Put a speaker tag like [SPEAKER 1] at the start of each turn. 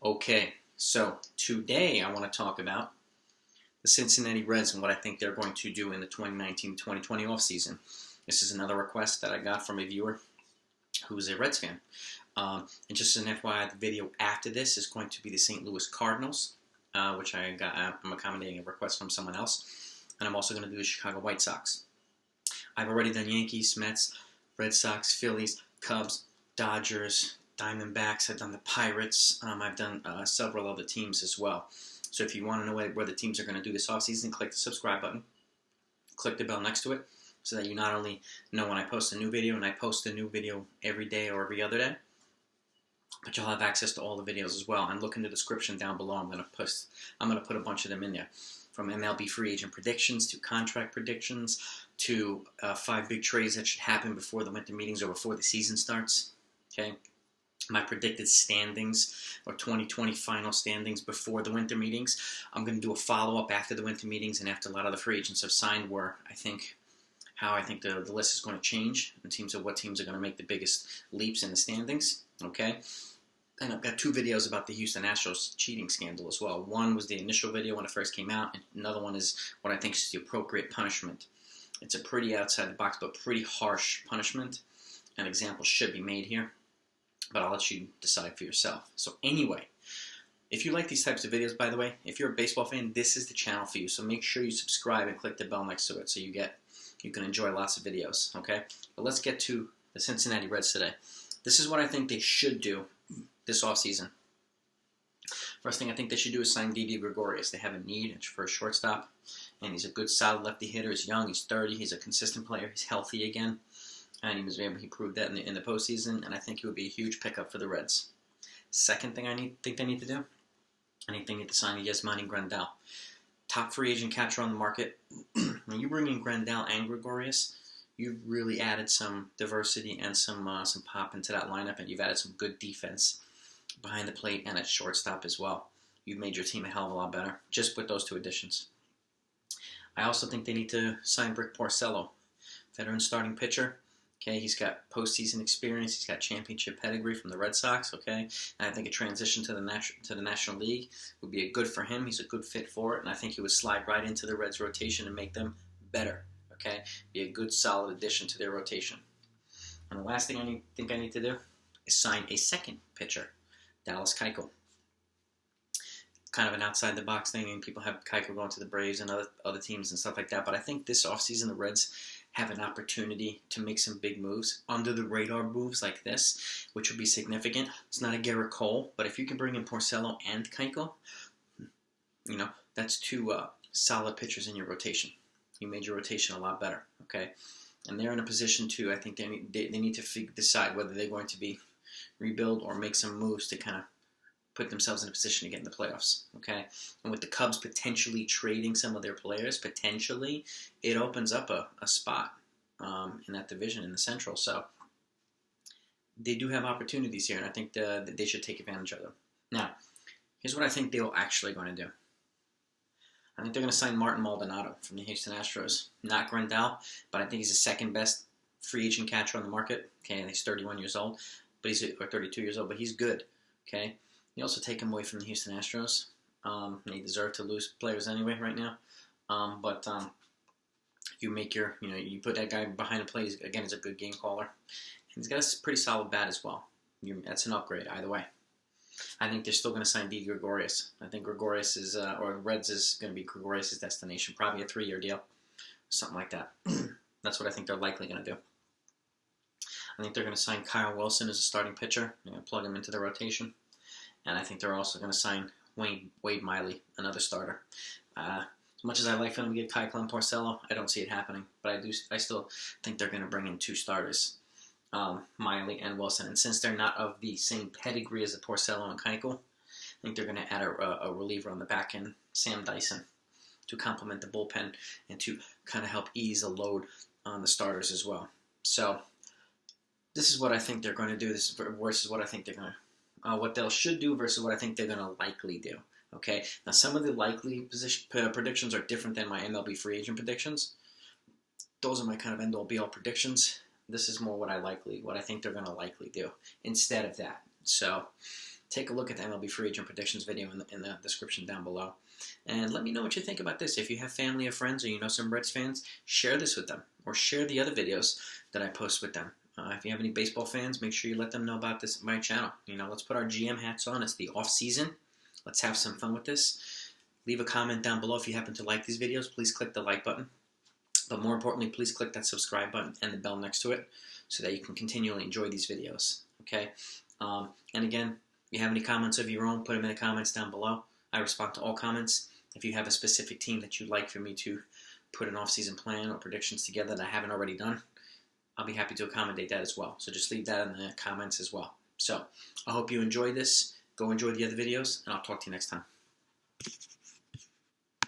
[SPEAKER 1] Okay, so today I want to talk about the Cincinnati Reds and what I think they're going to do in the 2019-2020 offseason. This is another request that I got from a viewer who is a Reds fan. And just as an FYI, the video after this is going to be the St. Louis Cardinals, which I'm accommodating a request from someone else. And I'm also going to do the Chicago White Sox. I've already done Yankees, Mets, Red Sox, Phillies, Cubs, Dodgers, Diamondbacks. I've done the Pirates. I've done several other teams as well. So if you want to know where the teams are going to do this offseason, click the subscribe button. Click the bell next to it so that you not only know when I post a new video, and I post a new video every day or every other day, but you'll have access to all the videos as well. And look in the description down below. I'm going to put a bunch of them in there, from MLB free agent predictions to contract predictions to 5 big trades that should happen before the winter meetings or before the season starts. Okay, my predicted standings or 2020 final standings before the winter meetings. I'm going to do a follow-up after the winter meetings and after a lot of the free agents have signed, where how I think the list is going to change in terms of what teams are going to make the biggest leaps in the standings. Okay. And I've got 2 videos about the Houston Astros cheating scandal as well. One was the initial video when it first came out, and another one is what I think is the appropriate punishment. It's a pretty outside the box, but pretty harsh punishment. An example should be made here, but I'll let you decide for yourself. So anyway, if you like these types of videos, by the way, if you're a baseball fan, this is the channel for you. So make sure you subscribe and click the bell next to it so you can enjoy lots of videos, okay? But let's get to the Cincinnati Reds today. This is what I think they should do this offseason. First thing I think they should do is sign Didi Gregorius. They have a need for a shortstop, and he's a good, solid lefty hitter. He's young, he's 30, he's a consistent player, he's healthy again, and he proved that in the postseason, and I think he would be a huge pickup for the Reds. Second thing think they need to do, I think they need to sign Yasmani Grandal. Top free agent catcher on the market. When you bring in Grandal and Gregorius, you've really added some diversity and some pop into that lineup, and you've added some good defense behind the plate and at shortstop as well. You've made your team a hell of a lot better just with those 2 additions. I also think they need to sign Rick Porcello, veteran starting pitcher. Okay, he's got postseason experience. He's got championship pedigree from the Red Sox. Okay, and I think a transition to the National League would be good for him. He's a good fit for it, and I think he would slide right into the Reds' rotation and make them better. Okay, be a good, solid addition to their rotation. And the last thing I think I need to do is sign a second pitcher, Dallas Keuchel. Kind of an outside-the-box thing, and people have Keuchel going to the Braves and other teams and stuff like that. But I think this offseason the Reds have an opportunity to make some big moves, under-the-radar moves like this, which would be significant. It's not a Garrett Cole, but if you can bring in Porcello and Keuchel, that's 2 solid pitchers in your rotation. You made your rotation a lot better, okay? And they're in a position to, I think they need to decide whether they're going to be rebuild or make some moves to kind of put themselves in a position to get in the playoffs, okay? And with the Cubs potentially trading some of their players, potentially, it opens up a spot in that division in the Central. So they do have opportunities here, and I think that they should take advantage of them. Now, here's what I think they're actually going to do. I think they're going to sign Martin Maldonado from the Houston Astros. Not Grandal, but I think he's the second best free agent catcher on the market. Okay, and he's 31 years old, or 32 years old, but he's good. Okay, you also take him away from the Houston Astros. They deserve to lose players anyway right now. But you make you put that guy behind the plate. Again, he's a good game caller, and he's got a pretty solid bat as well. That's an upgrade either way. I think they're still going to sign Didi Gregorius. I think Gregorius or Reds is going to be Gregorius' destination. Probably a 3-year deal, something like that. That's what I think they're likely going to do. I think they're going to sign Kyle Wilson as a starting pitcher. They're going to plug him into the rotation. And I think they're also going to sign Wade Miley, another starter. As much as I like for them to get Keuchel and Porcello, I don't see it happening. But I still think they're going to bring in 2 starters. Miley and Wilson, and since they're not of the same pedigree as the Porcello and Keuchel, I think they're going to add a reliever on the back end, Sam Dyson, to complement the bullpen and to kind of help ease the load on the starters as well. So this is what I think they're going to do. This is versus what I think they're going to, what they should do versus what I think they're going to likely do. Okay, now some of the likely predictions are different than my MLB free agent predictions. Those are my kind of end-all be-all predictions. This is more what I think they're going to likely do instead of that. So take a look at the MLB free agent predictions video in the description down below. And let me know what you think about this. If you have family or friends or you know some Reds fans, share this with them or share the other videos that I post with them. If you have any baseball fans, make sure you let them know about this my channel. Let's put our GM hats on. It's the off season. Let's have some fun with this. Leave a comment down below if you happen to like these videos. Please click the like button. But more importantly, please click that subscribe button and the bell next to it so that you can continually enjoy these videos. Okay? And again, if you have any comments of your own, put them in the comments down below. I respond to all comments. If you have a specific team that you'd like for me to put an off-season plan or predictions together that I haven't already done, I'll be happy to accommodate that as well. So just leave that in the comments as well. So I hope you enjoy this. Go enjoy the other videos, and I'll talk to you next time.